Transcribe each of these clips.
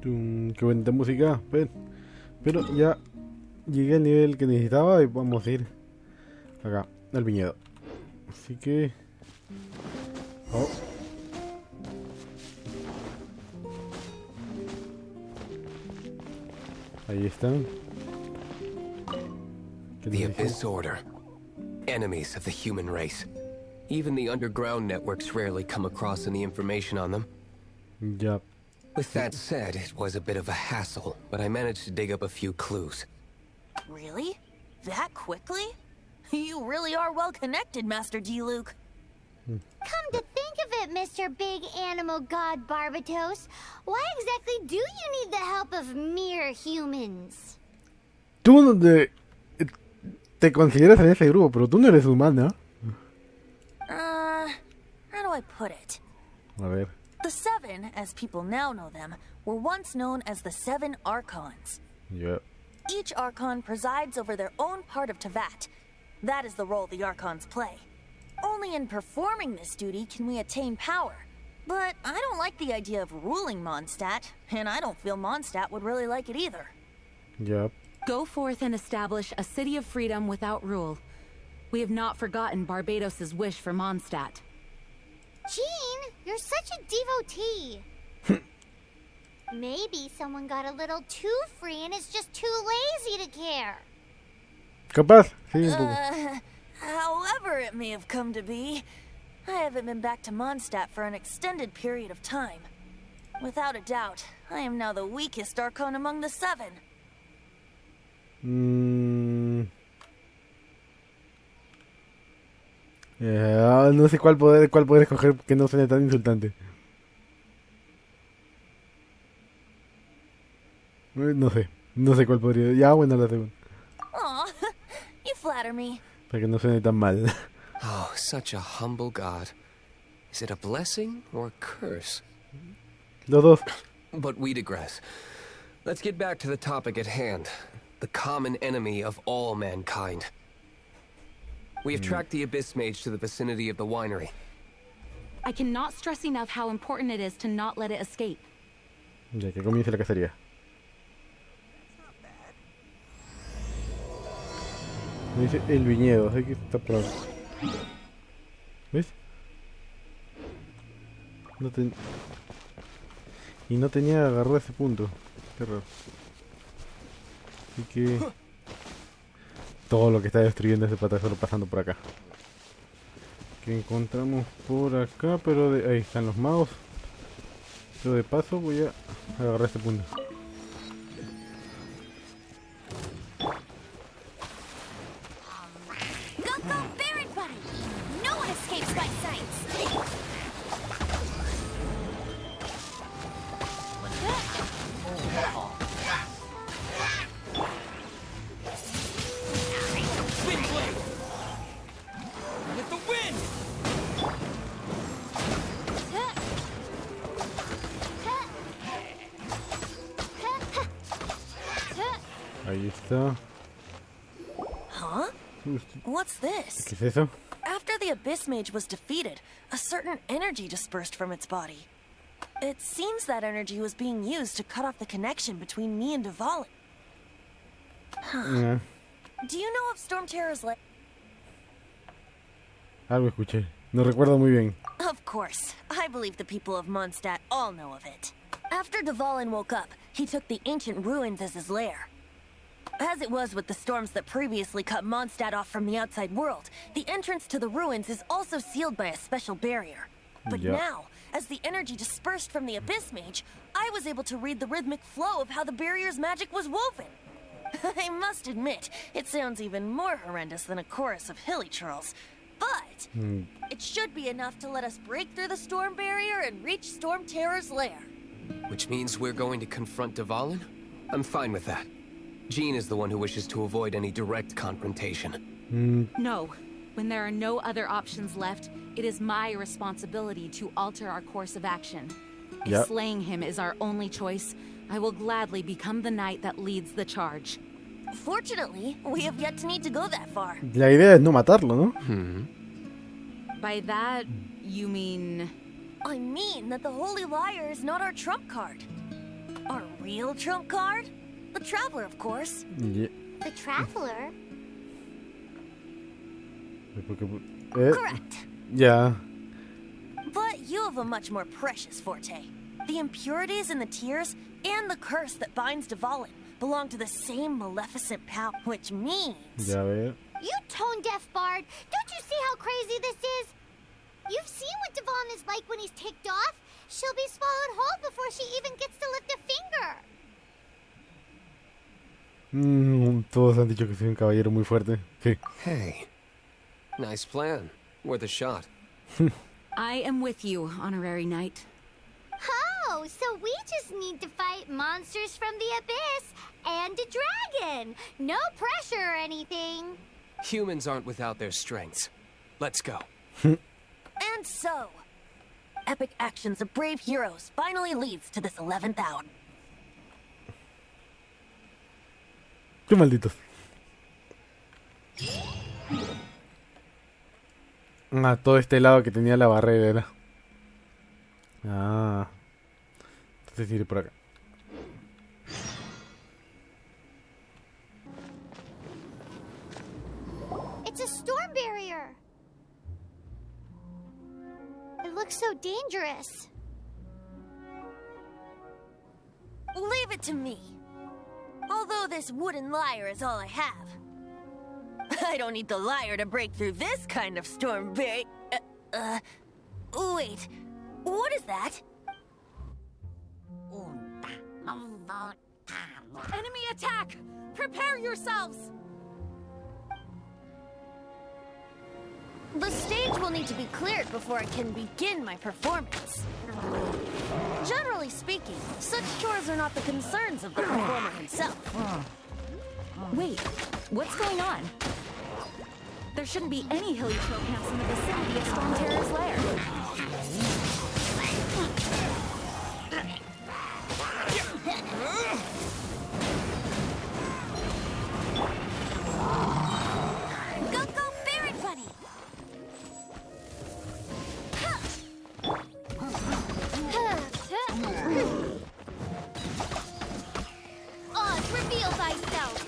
Qué bonita música. Pero ya llegué al nivel que necesitaba y vamos a ir acá, al viñedo. Así que... Oh. Ahí están. The Abyss Order. Enemies of the human race. Even the underground networks rarely come across any information on them. Yep. With that said, it was a bit of a hassle, but I managed to dig up a few clues. Really? That quickly? You really are well connected, Master D. Luke. Come to think of it, Mr. Big Animal God Barbatos, why exactly do you need the help of mere humans? Tú te consideras en ese grupo, pero tú no eres humana. How do I put it? A ver. The Seven, as people now know them, were once known as the Seven Archons. Yep. Each Archon presides over their own part of Teyvat. That is the role the Archons play. Only in performing this duty can we attain power. But I don't like the idea of ruling Mondstadt, and I don't feel Mondstadt would really like it either. Yep. Go forth and establish a city of freedom without rule. We have not forgotten Barbados' wish for Mondstadt. Jean, you're such a devotee. Maybe someone got a little too free and is just too lazy to care. Capaz, sí, un poco. However it may have come to be, I haven't been back to Mondstadt for an extended period of time. Without a doubt, I am now the weakest Archon among the Seven. No sé cuál poder escoger que no suene tan insultante. No sé cuál podría. Ya, bueno, la segunda. Aw, you flatter me. Para que no suene tan mal. Oh, such a humble god. Is it a blessing or a curse? Los dos. But we digress. Let's get back to the topic at hand. The common enemy of all mankind. We have tracked the Abyss Mage to the vicinity of the winery. I cannot stress enough how important it is to not let it escape. Ya que comience la cacería. Me dice el viñedo, así que está por ahí. ¿Ves? Y no tenía agarrado ese punto. Qué raro. Así que... todo lo que está destruyendo ese pata solo pasando por acá. Que encontramos por acá, pero ahí están los magos. Pero de paso voy a agarrar este punto. Ahí está. Huh? What's this? ¿Qué es eso? After the Abyss Mage was defeated, a certain energy dispersed from its body. It seems that energy was being used to cut off the connection between me and Dvalin. Yeah. Do you know of Storm Terror's land? Algo escuché. No recuerdo muy bien. Of course. I believe the people of Mondstadt all know of it. After Dvalin woke up, he took the ancient ruins as his lair. As it was with the storms that previously cut Mondstadt off from the outside world, the entrance to the ruins is also sealed by a special barrier. But now, as the energy dispersed from the Abyss Mage, I was able to read the rhythmic flow of how the barrier's magic was woven. I must admit, it sounds even more horrendous than a chorus of hilly churls. But it should be enough to let us break through the storm barrier and reach Storm Terror's lair. Which means we're going to confront Dvalin? I'm fine with that. Jean is the one who wishes to avoid any direct confrontation. No. When there are no other options left, it is my responsibility to alter our course of action. If slaying him is our only choice, I will gladly become the knight that leads the charge. Fortunately, we have yet to need to go that far. La idea es no matarlo, ¿no? By that, you mean... I mean that the Holy Liar is not our trump card. Our real trump card? The Traveler, of course. Yeah. The Traveler? Correct. Ya. But you have a much more precious forte. The impurities in the tears and the curse that binds Dvalin belong to the same maleficent power, which means... Ya veo. You tone-deaf bard! Don't you see how crazy this is? You've seen what Dvalin is like when he's ticked off. She'll be swallowed whole before she even gets to lift a finger. Todos han dicho que soy un caballero muy fuerte. Sí. Hey, nice plan. Worth a shot. I am with you, honorary knight. Oh, so we just need to fight monsters from the abyss and a dragon. No pressure or anything. Humans aren't without their strengths. Let's go. And so, epic actions of brave heroes finally leads to this 11th hour. Qué malditos. Ah, todo este lado que tenía la barrera era. Ah. Entonces iré por acá. It's a storm barrier. It looks so dangerous. Leave it to me. Although this wooden lyre is all I have. I don't need the lyre to break through this kind of storm barrier. Wait. What is that? Enemy attack! Prepare yourselves! The stage will need to be cleared before I can begin my performance. Generally speaking, such chores are not the concerns of the performer himself. Wait, what's going on? There shouldn't be any hilly trail camps in the vicinity of Storm Terror's lair. Go, Baron Bunny! Oz, reveal thyself.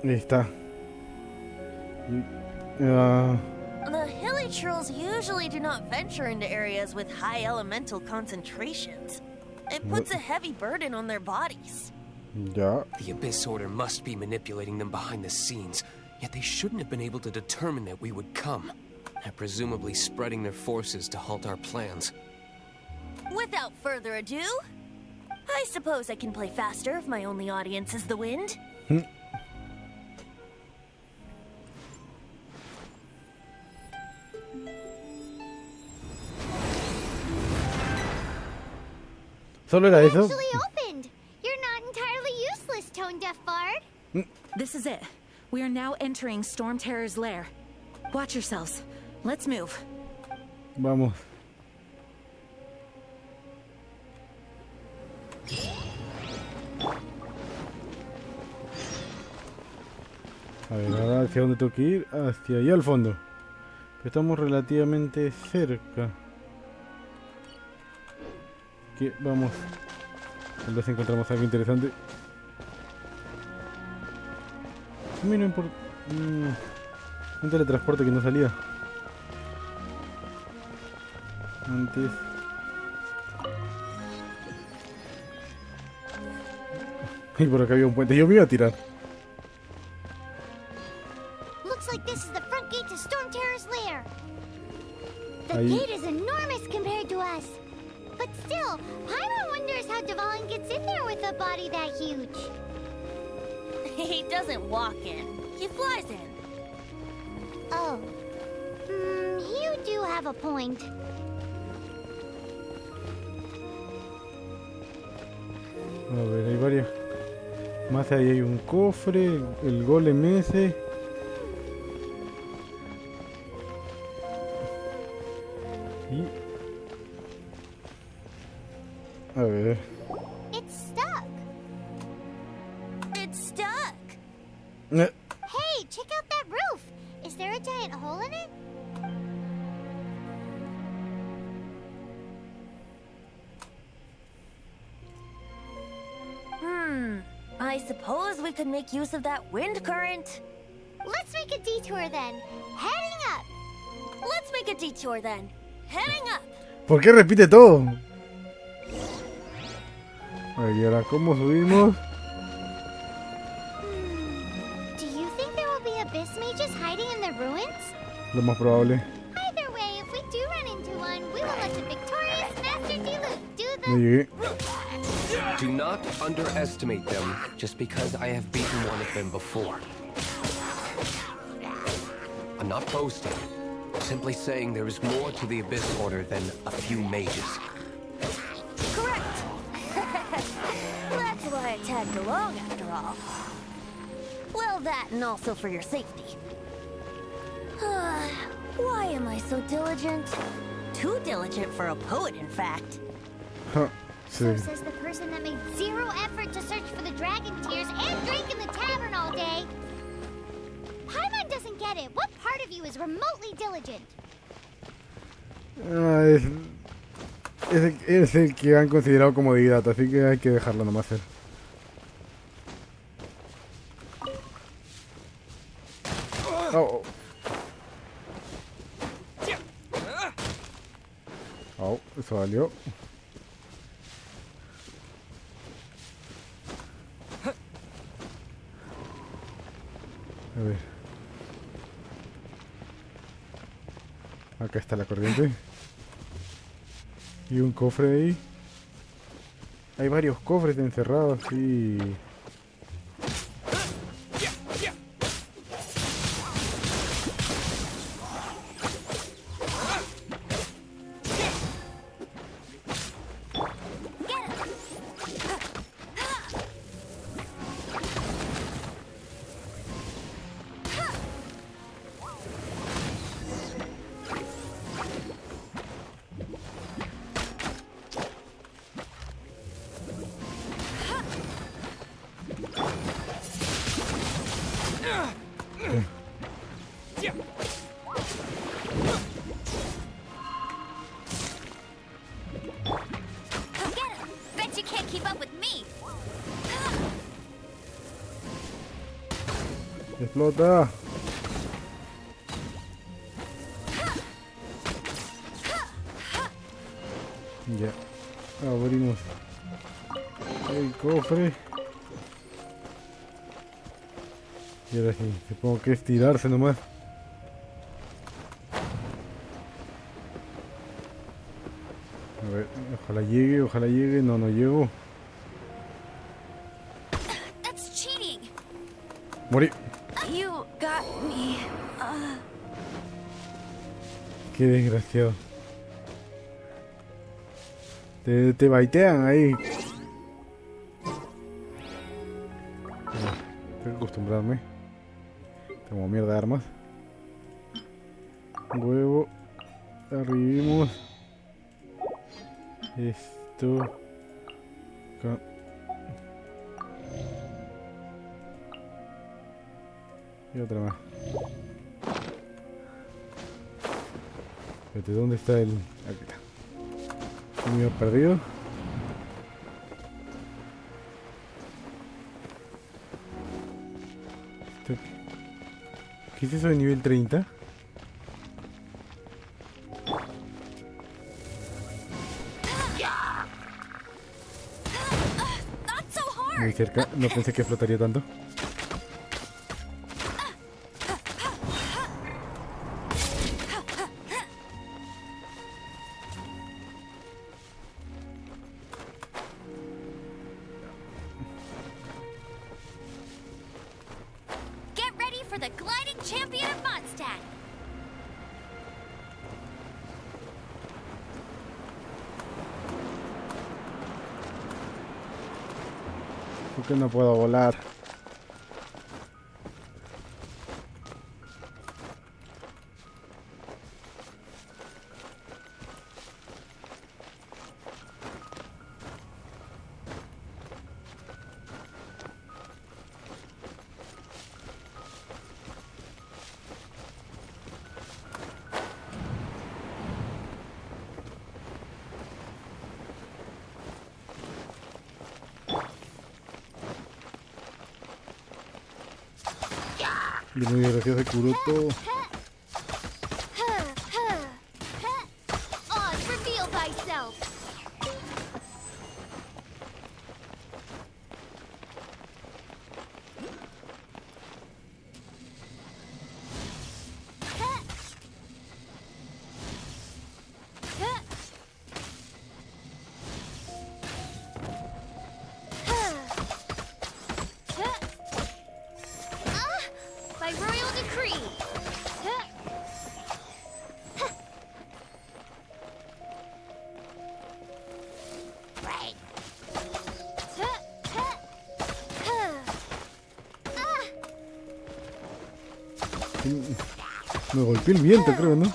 Ahí está. The hilly trolls usually do not venture into areas with high elemental concentrations. It puts a heavy burden on their bodies. Ya. The Abyss Order must be manipulating them behind the scenes, yet they shouldn't have been able to determine that we would come. They're presumably spreading their forces to halt our plans. Without further ado, I suppose I can play faster if my only audience is the wind. Solo era eso. Actually opened. You're not entirely useless, tone-deaf bard. This is it. We are now entering Storm Terror's lair. Watch yourselves. Let's move. Vamos. A ver, ahora hacia dónde tengo que ir. Hacia allá al fondo. Pero estamos relativamente cerca. Que vamos. Tal vez encontramos algo interesante. Miren por... un teletransporte que no salía antes. Y por acá había un puente. Yo me iba a tirar. Looks like this is the front gate to Storm Terror's lair. The Ahí. gate is enormous compared to us. But still, Paimon wonders how Dvalin gets in there with a body that huge. He doesn't walk in, he flies in. Oh. You do have a point. A ver, hay varias. Más ahí hay un cofre, el golem ese. A ver. It's stuck. It's stuck. Hey, check out that roof. Is there a giant hole in it? I suppose we could make use of that wind current. Let's make a detour then. Heading up. Let's make a detour then. Heading up. ¿Por qué repite todo? A ver, ¿y ahora cómo subimos? Do you think there will be abyss mages hiding in the ruins? Lo más probable. Either way, if we do run into one, we will let the victorious Master Diluc do No the... llegué. Do not underestimate them just because I have beaten one of them before. I'm not boasting. Simply saying there is more to the Abyss Order than a few mages. Correct. That's why I tagged along after all. Well, that and also for your safety. Why am I so diligent? Too diligent for a poet, in fact. So Sí. says the person that made zero effort to search for the dragon tears and drink in the tavern all day. Paimon doesn't get it. What part of you is remotely diligent? Es el que han considerado como deidad, así que hay que dejarlo nomás ser. Oh. Oh, eso valió. A ver. Acá está la corriente. Y un cofre ahí. Hay varios cofres encerrados, sí. Bet you can't keep up with me. ¡Explota! Ya. Abrimos el cofre. Y ahora sí, supongo que estirarse nomás. A ver, ojalá llegue. No, no llego. That's cheating. Morí. You got me. Qué desgraciado. Te baitean ahí. Tengo que acostumbrarme. Tengo mierda de armas. Huevo. Arribimos. Esto. Acá. Y otra más. Espérate, ¿dónde está el...? Aquí está. ¿Me he perdido? ¿Qué es eso de nivel 30? Muy cerca, no pensé que explotaría tanto. Get ready for the gliding champion of Mondstadt. ¿Por qué no puedo volar? Y muy gracioso se curó todo. Oz, reveal thyself. By royal decree. Right. Me golpeé el viento, creo, ¿no?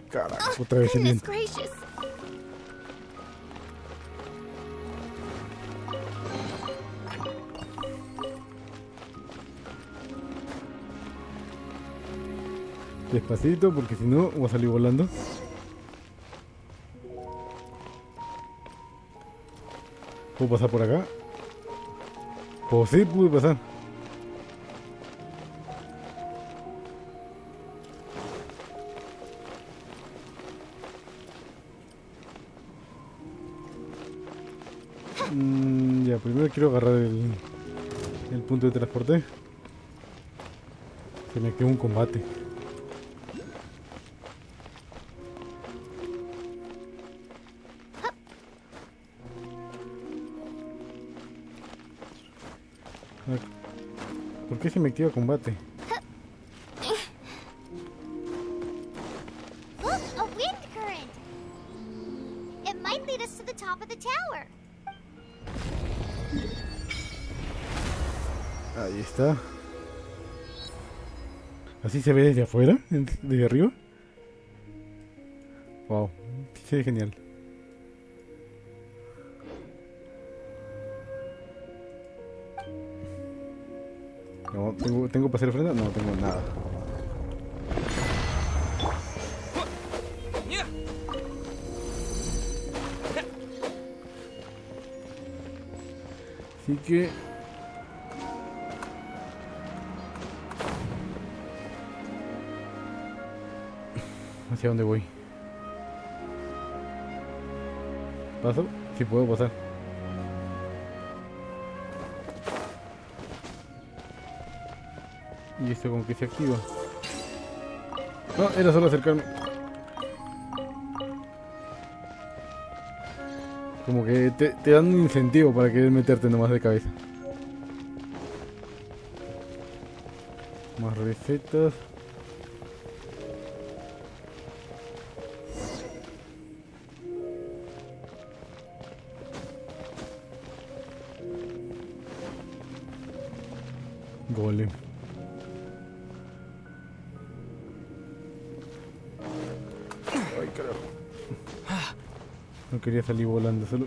Carajo, otra vez el Goodness viento. gracious. Despacito, porque si no, voy a salir volando. ¿Puedo pasar por acá? Pues sí, pude pasar. Ya, primero quiero agarrar el punto de transporte. Se me quedó un combate. ¿Por qué se me queda combate? Look, a wind current. It might lead us to the top of the tower. Ahí está. ¿Así se ve desde afuera? ¿Desde arriba? Wow, sí se ve genial. No, ¿tengo para hacer ofrenda? No, tengo nada. Así que... ¿hacia dónde voy? ¿Paso? Sí puedo pasar. Y esto como que se activa. No, era solo acercarme. Como que te dan un incentivo para querer meterte nomás de cabeza. Más recetas. Golem. Ay, carajo. No quería salir volando, solo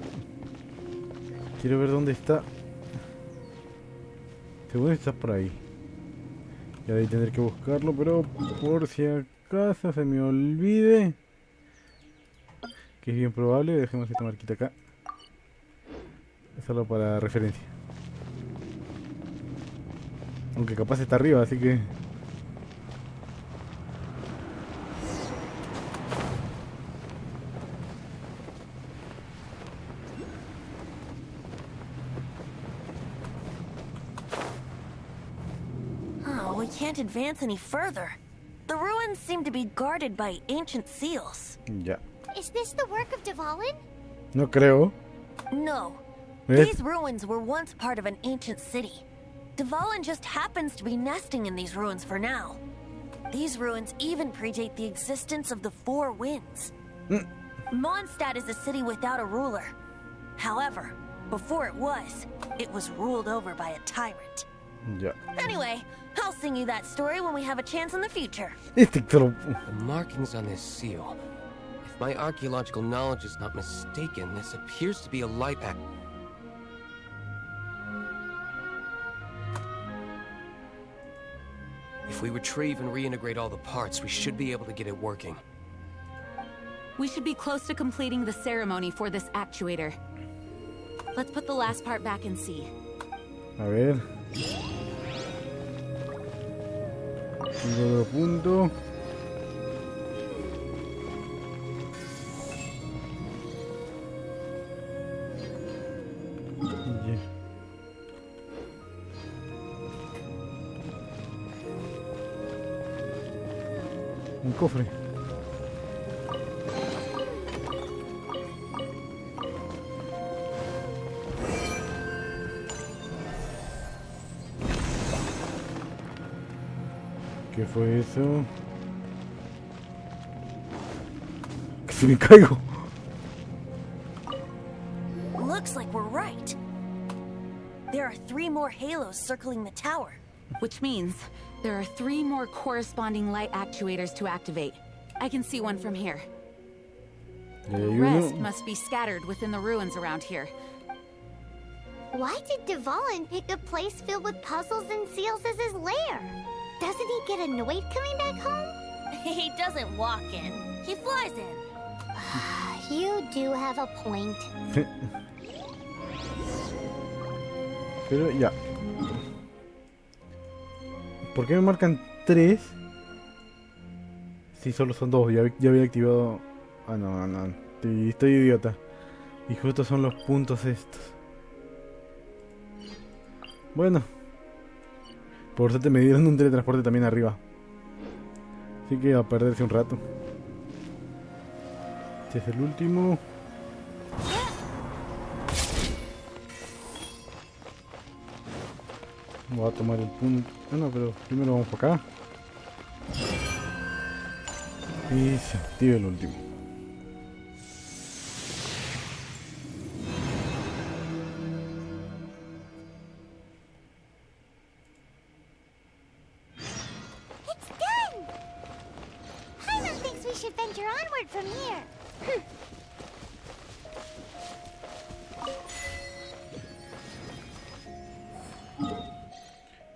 quiero ver dónde está. Según está por ahí. Ya de tener que buscarlo, pero por si acaso se me olvide, que es bien probable, dejemos esta marquita acá. Es solo para referencia. Aunque capaz está arriba, así que... Oh, we can't advance any further. The ruins seem to be guarded by ancient seals. Ya. Is this the work of Dvalin? No creo. No. ¿Ves? These ruins were once part of an ancient city. Dvalin just happens to be nesting in these ruins for now. These ruins even predate the existence of the Four Winds. Mondstadt is a city without a ruler. However, before it was ruled over by a tyrant. Ya. Anyway, I'll sing you that story when we have a chance in the future. Solo... The markings on this seal. If my archaeological knowledge is not mistaken, this appears to be a light act. If we retrieve and reintegrate all the parts, we should be able to get it working. We should be close to completing the ceremony for this actuator. Let's put the last part back and see. A ver. Tengo otro punto. Un cofre. ¿Qué fue eso? ¡Que me caigo! Looks like we're right. There are 3 more halos circling the tower. Which means there are 3 more corresponding light actuators to activate. I can see one from here. The rest must be scattered within the ruins around here. Why did Dvalin pick a place filled with puzzles and seals as his lair? Doesn't he get annoyed coming back home? He doesn't walk in. He flies in. You do have a point. Pero ya. ¿Por qué me marcan 3? Si solo son 2, ya había activado... Ah, no. Estoy idiota. Y justo son los puntos estos. Bueno. Por suerte me dieron un teletransporte también arriba. Así que va a perderse un rato. Este es el último. Voy a tomar el punto. No, pero primero vamos para acá. Y se activa el último. It's done! Paimon thinks we should venture onward from here.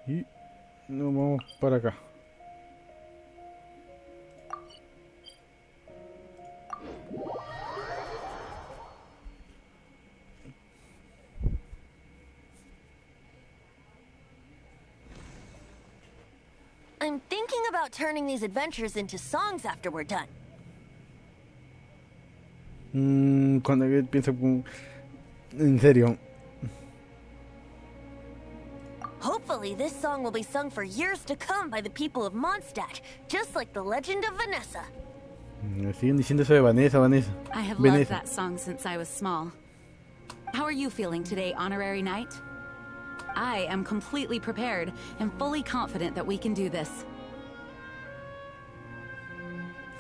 Y nos vamos para acá. I'm thinking about turning these adventures into songs after we're done. Cuando pienso en serio. Hopefully, this song will be sung for years to come by the people of Mondstadt, just like the legend of Vanessa. Me siguen diciendo eso de Vanessa. I have loved that song since I was small. How are you feeling today, Honorary Knight? I am completely prepared and fully confident that we can do this.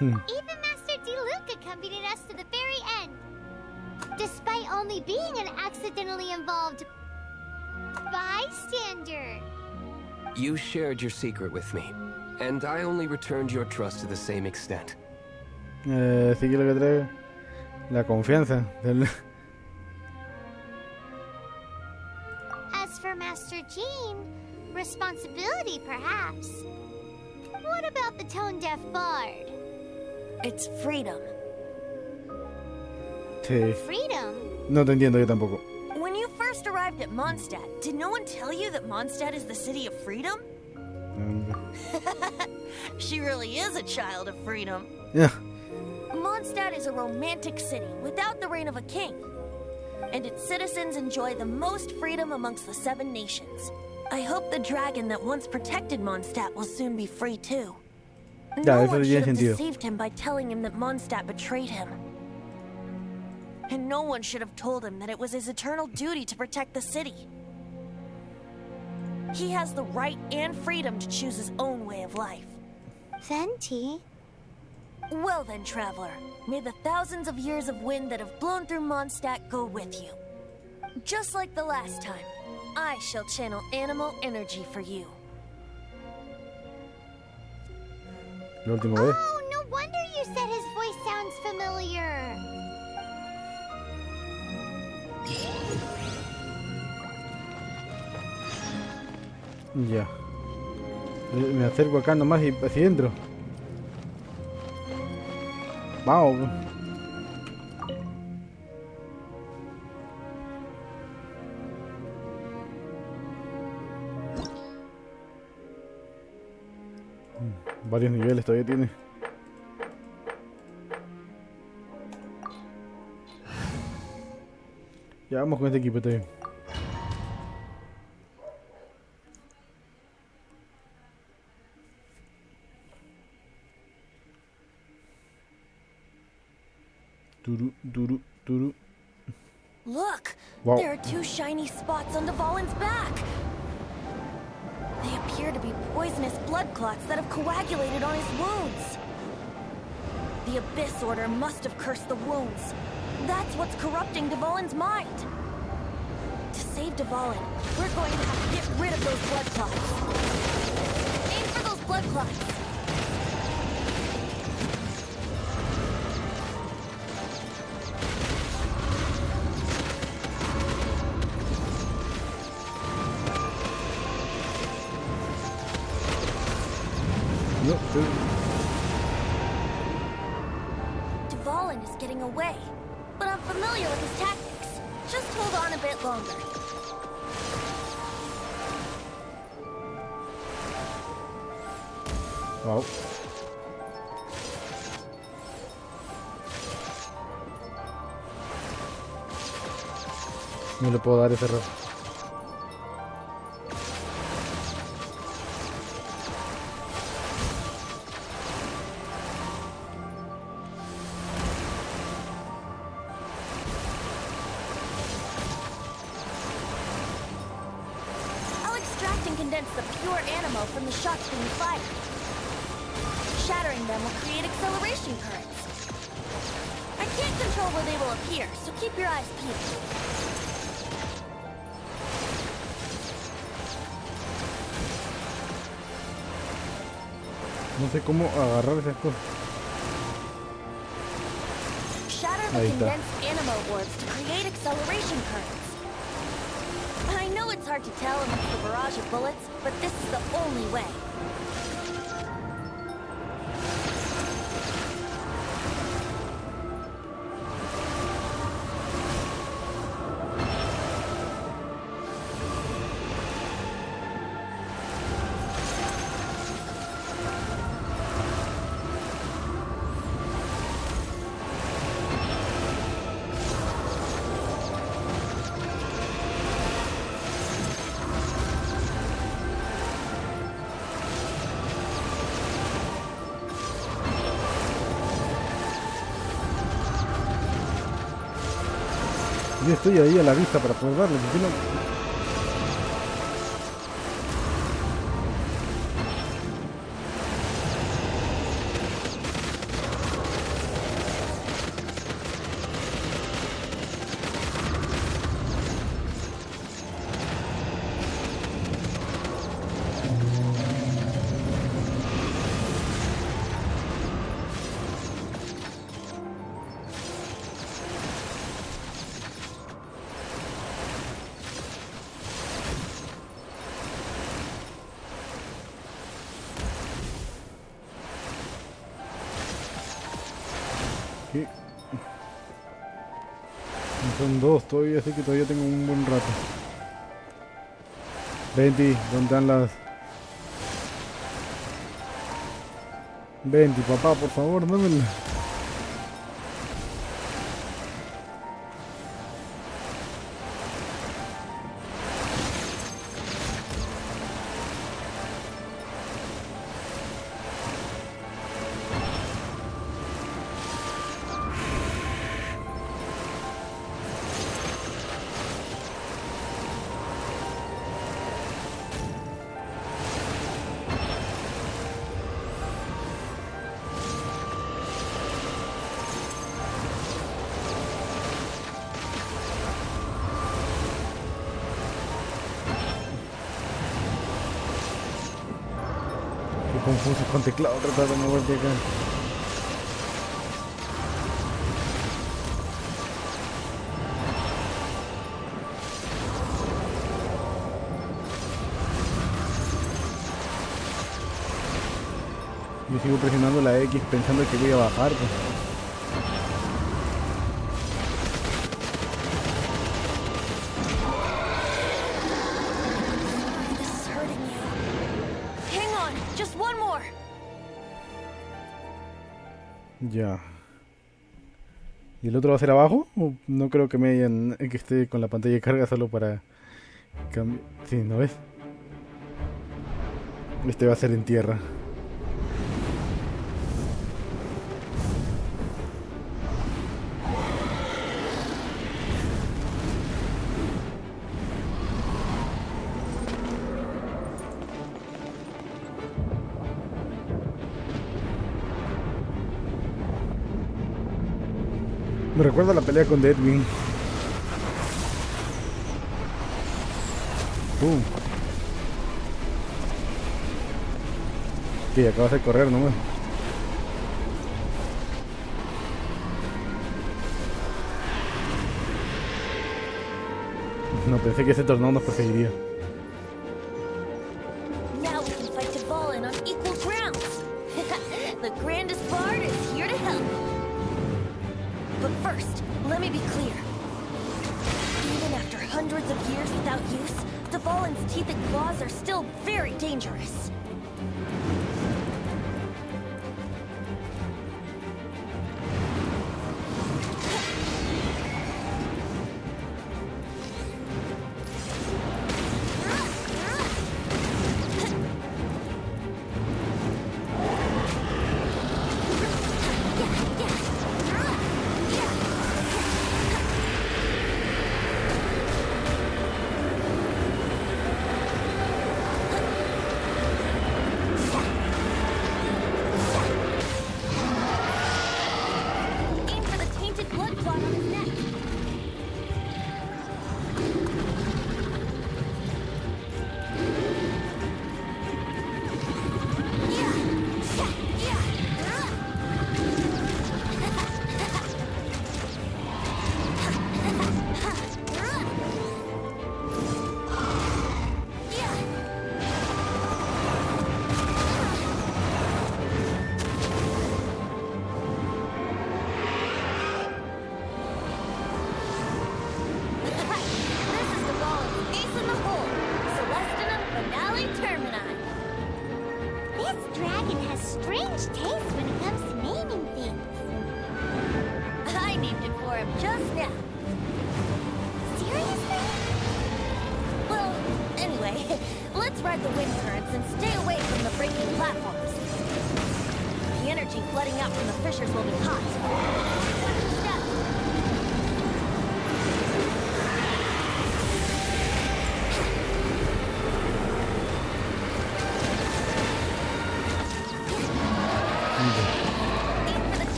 Even Master Diluc accompanied us to the very end, despite only being an accidentally involved bystander. You shared your secret with me, and I only returned your trust to the same extent. Así que lo que trae la confianza. As for Master Jean, responsibility perhaps. What about the tone-deaf bard? It's freedom. Sí. Freedom? No te entiendo yo tampoco. When you first arrived at Mondstadt, did no one tell you that Mondstadt is the city of freedom? She really is a child of freedom. Yeah. Mondstadt is a romantic city without the reign of a king, and its citizens enjoy the most freedom amongst the 7 nations. I hope the dragon that once protected Mondstadt will soon be free too. No one should have deceived him by telling him that Mondstadt betrayed him. And no one should have told him that it was his eternal duty to protect the city. He has the right and freedom to choose his own way of life. Venti? Well then, traveler, may the thousands of years of wind that have blown through Mondstadt go with you. Just like the last time, I shall channel animal energy for you. La última vez. Oh, no wonder you said his voice sounds familiar. Ya. Me acerco acá nomás y hacia adentro. Vamos. Varios niveles todavía tiene. Ya vamos con este equipo también. Turu. Look! Wow. There are 2 shiny spots on Dvalin's back! They appear to be poisonous blood clots that have coagulated on his wounds. The Abyss Order must have cursed the wounds. That's what's corrupting Dvalin's mind. To save Dvalin, we're going to have to get rid of those blood clots. Aim for those blood clots. Dvalin is getting away, but I'm familiar with his tactics. Just hold on a bit longer. Wow. No le puedo dar ese error. Condense the pure animal from the shots being fired. Shattering them will create acceleration currents. I can't control where they will appear, so keep your eyes peeled. No sé cómo agarrar esas cosas. Shatter the condensed animal orbs to create acceleration currents. I know it's hard to tell amongst the barrage of bullets, but this is the only way. Yo estoy ahí a la vista para poder darle, ¿por qué no? ¿Qué? Son dos todavía, así que todavía tengo un buen rato. Venti, ¿dónde están las? Venti, papá, por favor, dámela. Confuso con teclado, tratar de mover de acá. Yo sigo presionando la X pensando que voy a bajar, pues. Ya. ¿Y el otro va a ser abajo? ¿O no creo que me hayan, que esté con la pantalla de carga solo para cambiar? Sí, ¿no ves? Este va a ser en tierra. Me recuerda la pelea con Dvalin. Que acabas de correr nomás. No pensé que ese tornado nos perseguiría. Now we can fight Dvalin on equal grounds. The grandest bard is here to help. But first, let me be clear. Even after hundreds of years without use, Dvalin's teeth and claws are still very dangerous.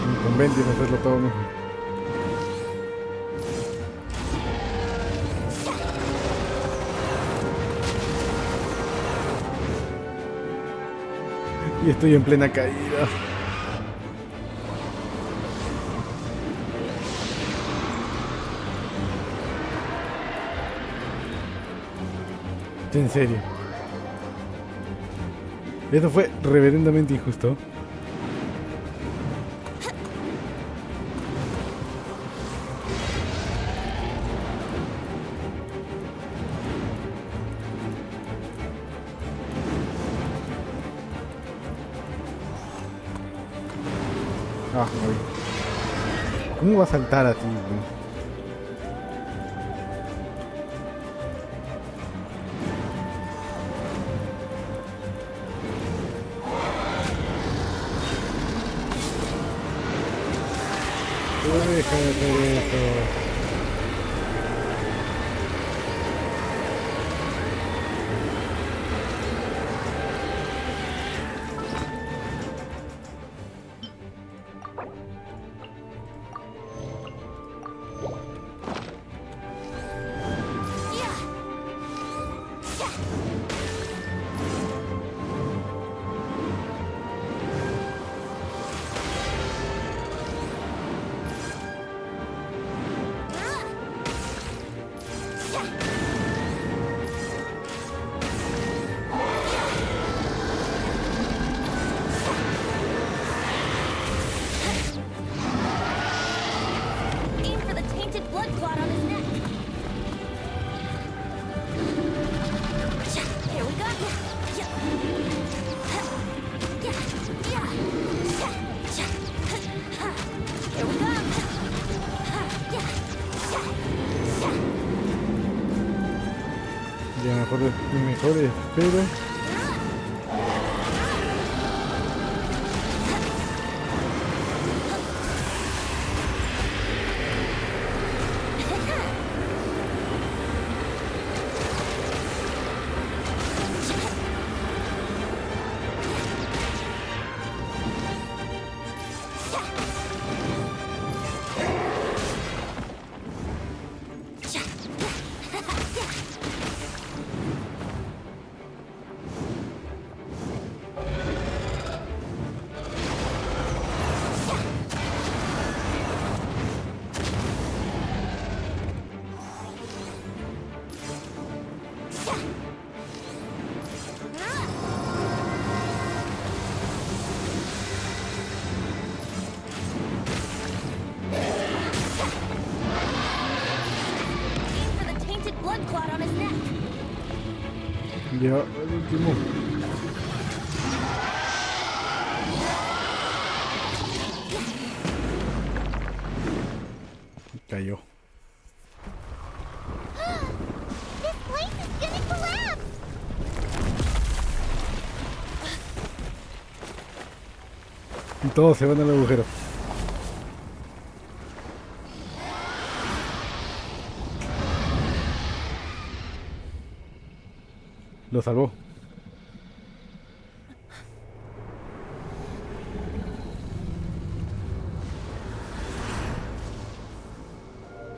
Inconveniente hacerlo todo mismo. Y estoy en plena caída. En serio. Esto fue reverendamente injusto. Ah, morí. ¿Cómo va a saltar así, güey? deja de hacer eso. Aim for the tainted blood clot on his neck. Here we go. Here we go. Ya mejor espero. Ya, el último. Cayó. This place is gonna collapse! Y todos se van al agujero. Lo salvó.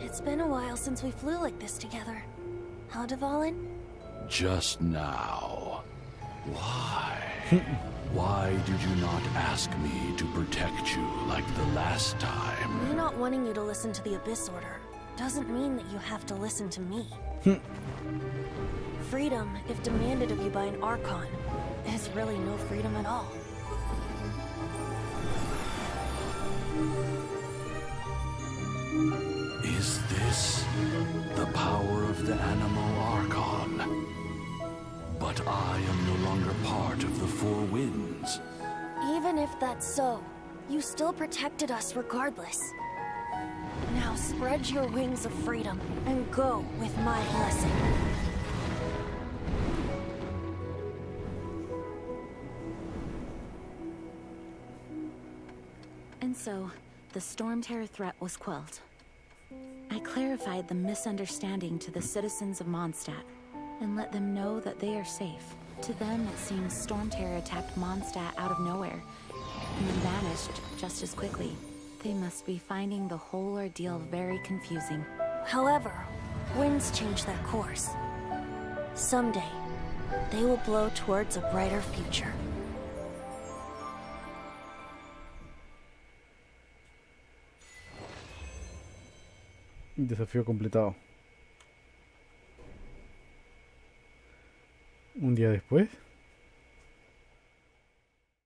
It's been a while since we flew like this together. Huh, Dvalin? Just now. Why? Why did you not ask me to protect you like the last time? Me not wanting you to listen to the Abyss Order doesn't mean that you have to listen to me. Freedom, if demanded of you by an Archon, is really no freedom at all. Is this the power of the animal Archon? But I am no longer part of the Four Winds. Even if that's so, you still protected us regardless. Now spread your wings of freedom and go with my blessing. And so, the Storm Terror threat was quelled. I clarified the misunderstanding to the citizens of Mondstadt, and let them know that they are safe. To them, it seems Storm Terror attacked Mondstadt out of nowhere, and then vanished just as quickly. They must be finding the whole ordeal very confusing. However, winds change their course. Someday, they will blow towards a brighter future. Desafío completado. Un día después.